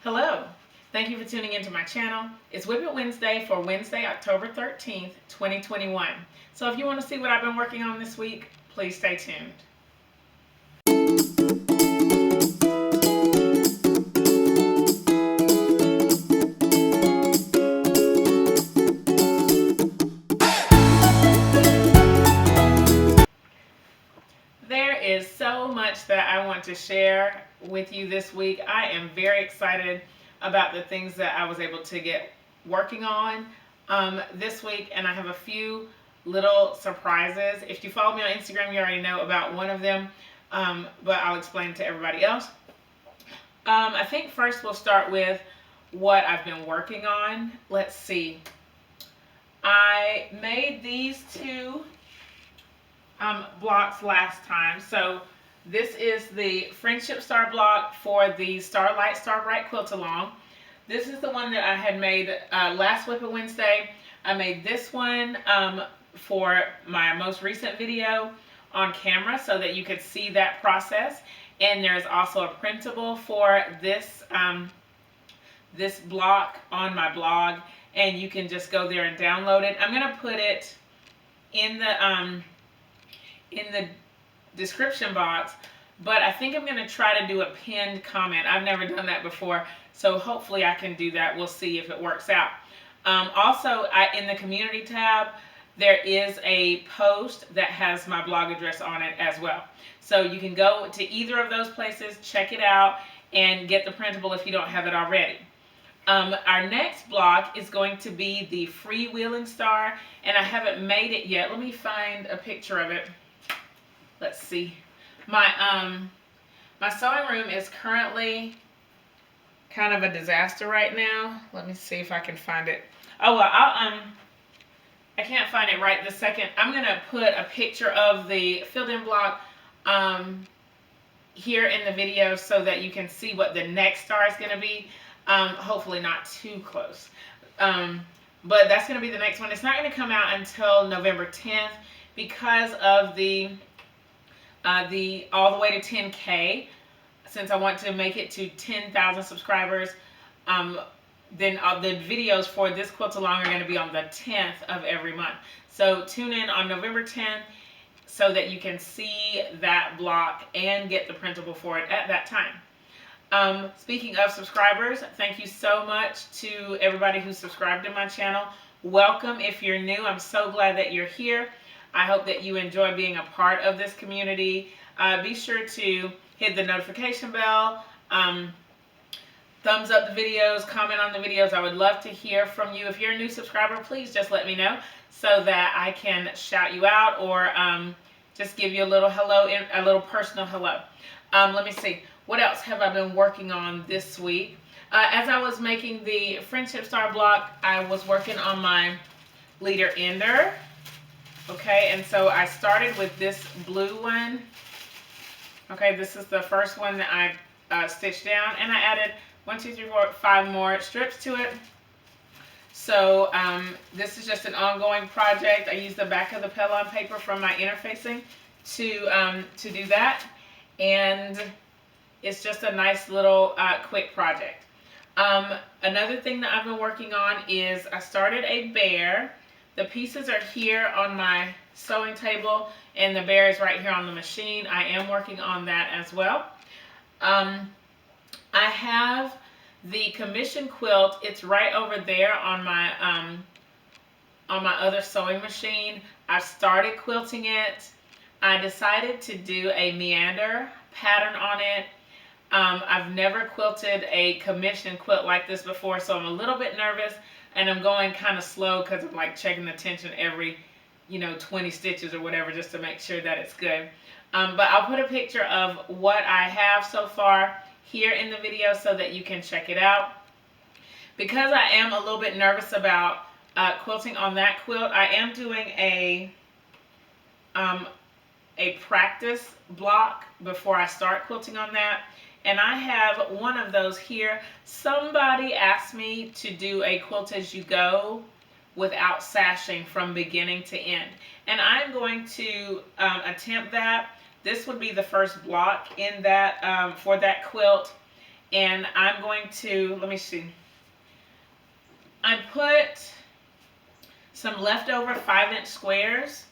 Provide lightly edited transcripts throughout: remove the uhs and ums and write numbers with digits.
Hello, thank you for tuning into my channel. It's WIP It Wednesday for Wednesday, October 13th, 2021. So if you want to see what I've been working on this week, please stay tuned. There is so much that I want to share with you this week. I am very excited about the things that I was able to get working on this week, and I have a few little surprises. If you follow me on Instagram, you already know about one of them, but I'll explain to everybody else. I think first we'll start with what I've been working on. Let's see. I made these two blocks last time. So this is the Friendship Star block for the Starlight Starbright Quilt Along. This is the one that I had made last WIP It Wednesday. I made this one for my most recent video on camera so that you could see that process. And there's also a printable for this this block on my blog, and you can just go there and download it. I'm gonna put it in the description box, but I think I'm going to try to do a pinned comment. I've never done that before, so hopefully I can do that. We'll see if it works out. Also, in the community tab, there is a post that has my blog address on it as well. So you can go to either of those places, check it out, and get the printable if you don't have it already. Our next block is going to be the Freewheeling Star, and I haven't made it yet. Let me find a picture of it. Let's see. My sewing room is currently kind of a disaster right now. Let me see if I can find it. Oh well, I can't find it right this second. I'm gonna put a picture of the filled-in block here in the video so that you can see what the next star is gonna be. Hopefully not too close. But that's gonna be the next one. It's not gonna come out until November 10th because of the all the way to 10K. Since I want to make it to 10,000 subscribers, then the videos for this quilt along are going to be on the 10th of every month. So tune in on November 10th so that you can see that block and get the printable for it at that time. Speaking of subscribers, thank you so much to everybody who subscribed to my channel. Welcome if you're new. I'm so glad that you're here. I hope that you enjoy being a part of this community. Be sure to hit the notification bell, thumbs up the videos, comment on the videos. I would love to hear from you. If you're a new subscriber, please just let me know so that I can shout you out or just give you a little hello, a little personal hello. Let me see. What else have I been working on this week? As I was making the Friendship Star block, I was working on my leader ender. Okay, and so I started with this blue one. Okay, this is the first one that I stitched down, and I added 1, 2, 3, 4, 5 more strips to it. So this is just an ongoing project. I used the back of the Pellon paper from my interfacing to do that, and it's just a nice little quick project. Another thing that I've been working on is I started a bear. The pieces are here on my sewing table, and the bear is right here on the machine. I am working on that as well. I have the commission quilt. It's right over there on my other sewing machine. I started quilting it. I decided to do a meander pattern on it. I've never quilted a commission quilt like this before, so I'm a little bit nervous. And I'm going kind of slow because I'm like checking the tension every, 20 stitches or whatever just to make sure that it's good. But I'll put a picture of what I have so far here in the video so that you can check it out. Because I am a little bit nervous about quilting on that quilt, I am doing a practice block before I start quilting on that. And I have one of those here. Somebody asked me to do a quilt as you go without sashing from beginning to end. And I'm going to attempt that. This would be the first block in that for that quilt. And I'm going to, let me see. I put some leftover 5-inch squares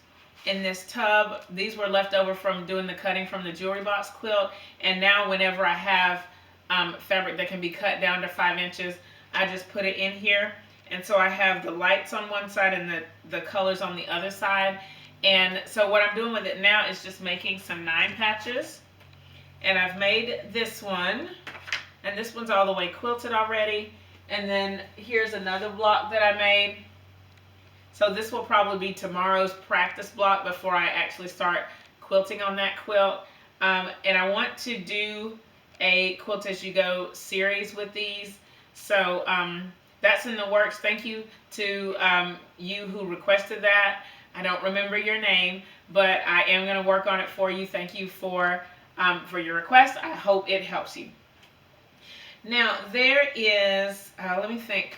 in this tub. These were left over from doing the cutting from the jewelry box quilt. And now whenever I have fabric that can be cut down to 5 inches, I just put it in here. And so I have the lights on one side and the colors on the other side. And so what I'm doing with it now is just making some 9 patches. And I've made this one. And this one's all the way quilted already. And then here's another block that I made. So this will probably be tomorrow's practice block before I actually start quilting on that quilt. And I want to do a quilt as you go series with these. So that's in the works. Thank you to you who requested that. I don't remember your name, but I am going to work on it for you. Thank you for your request. I hope it helps you. Now, there is, let me think.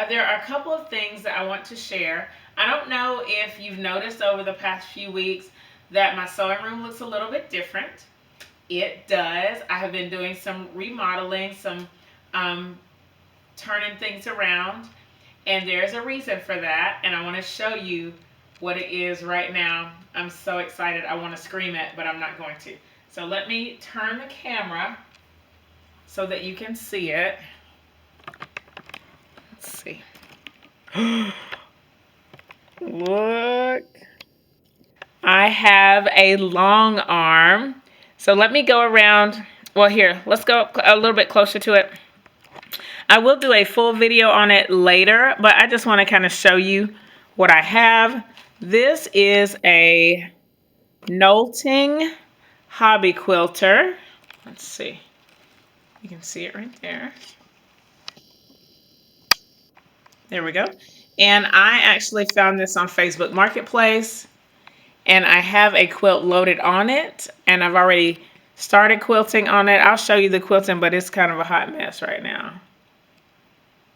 There are a couple of things that I want to share. I don't know if you've noticed over the past few weeks that my sewing room looks a little bit different. It does. I have been doing some remodeling, some turning things around, and there's a reason for that, and I want to show you what it is right now. I'm so excited. I want to scream it, but I'm not going to. So let me turn the camera so that you can see it. Let's see. Look. I have a long arm. So let me go around. Well, here, let's go a little bit closer to it. I will do a full video on it later, but I just want to kind of show you what I have. This is a Knolting hobby quilter. Let's see. You can see it right there. There we go. And I actually found this on Facebook Marketplace. And I have a quilt loaded on it. And I've already started quilting on it. I'll show you the quilting, but it's kind of a hot mess right now.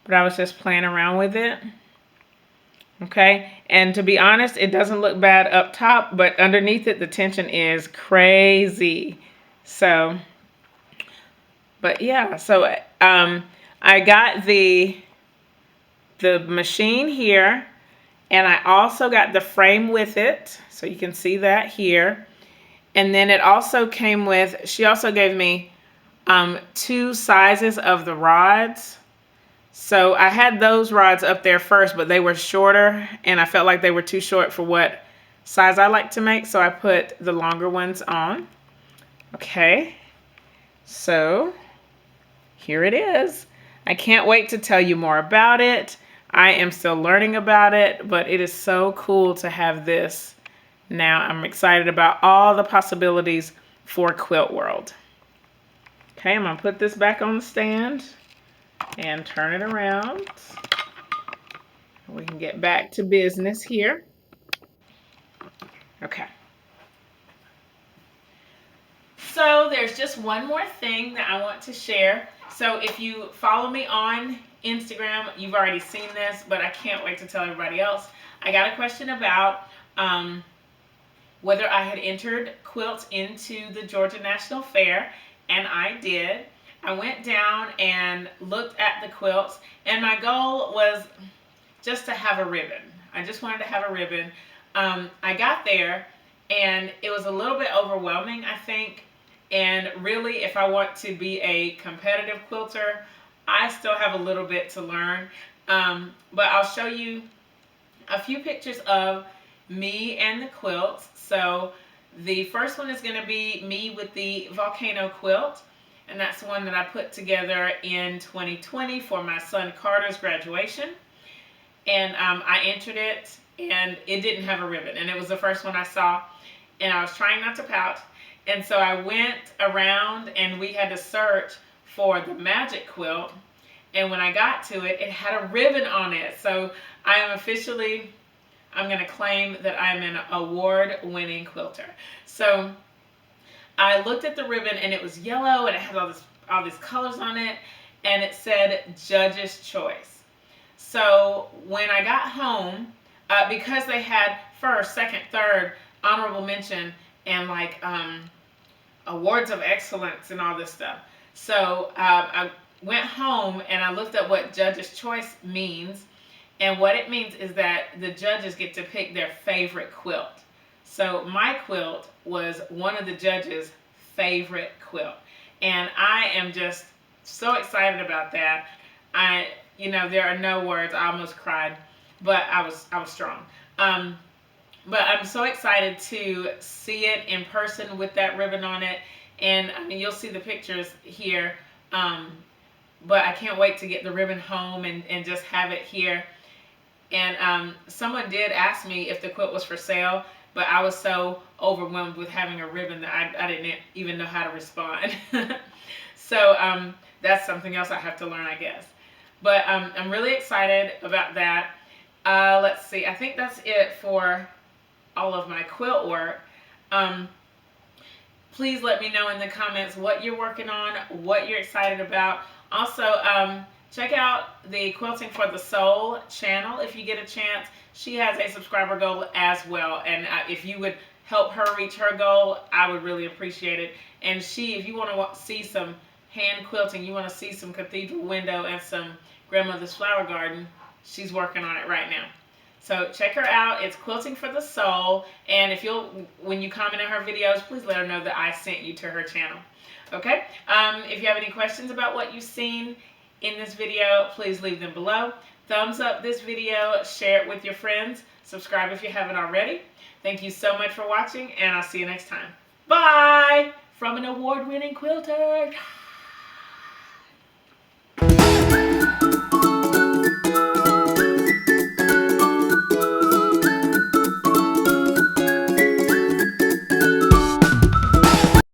But I was just playing around with it. Okay. And to be honest, it doesn't look bad up top, but underneath it, the tension is crazy. So, but yeah. So I got the machine here, and I also got the frame with it, so you can see that here. And then it also came with, she also gave me 2 sizes of the rods. So I had those rods up there first, but they were shorter, and I felt like they were too short for what size I like to make, so I put the longer ones on. Okay, so here it is. I can't wait to tell you more about it. I am still learning about it, but it is so cool to have this now. I'm excited about all the possibilities for Quilt World. Okay, I'm going to put this back on the stand and turn it around. We can get back to business here. Okay. So there's just one more thing that I want to share. So if you follow me on Instagram, you've already seen this, but I can't wait to tell everybody else. I got a question about whether I had entered quilts into the Georgia National Fair, and I did. I went down and looked at the quilts, and my goal was just to have a ribbon. I just wanted to have a ribbon. I got there, and it was a little bit overwhelming, I think. And really, if I want to be a competitive quilter, I still have a little bit to learn. But I'll show you a few pictures of me and the quilts. So the first one is going to be me with the volcano quilt. And that's the one that I put together in 2020 for my son Carter's graduation. And I entered it, and it didn't have a ribbon. And it was the first one I saw. And I was trying not to pout. And so I went around, and we had to search for the magic quilt. And when I got to it, it had a ribbon on it. So I am officially, I'm going to claim that I'm an award-winning quilter. So I looked at the ribbon, and it was yellow, and it had all these colors on it, and it said Judge's Choice. So when I got home, because they had first, second, third, honorable mention, and like awards of excellence and all this stuff. So I went home and I looked up what Judge's Choice means. And what it means is that the judges get to pick their favorite quilt. So my quilt was one of the judges' favorite quilt. And I am just so excited about that. There are no words. I almost cried, but I was strong. But I'm so excited to see it in person with that ribbon on it. And I mean, you'll see the pictures here. But I can't wait to get the ribbon home and just have it here. And someone did ask me if the quilt was for sale, but I was so overwhelmed with having a ribbon that I didn't even know how to respond. So that's something else I have to learn, I guess. But I'm really excited about that. Let's see. I think that's it for all of my quilt work. Please let me know in the comments what you're working on, what you're excited about. Also, check out the Quilting for the Soul channel if you get a chance. She has a subscriber goal as well, and if you would help her reach her goal, I would really appreciate it. And if you want to see some hand quilting, you want to see some cathedral window and some grandmother's flower garden, she's working on it right now. So check her out. It's Quilting for the Soul, and when you comment on her videos, please let her know that I sent you to her channel. Okay? If you have any questions about what you've seen in this video, please leave them below. Thumbs up this video, share it with your friends, subscribe if you haven't already. Thank you so much for watching, and I'll see you next time. Bye! From an award-winning quilter.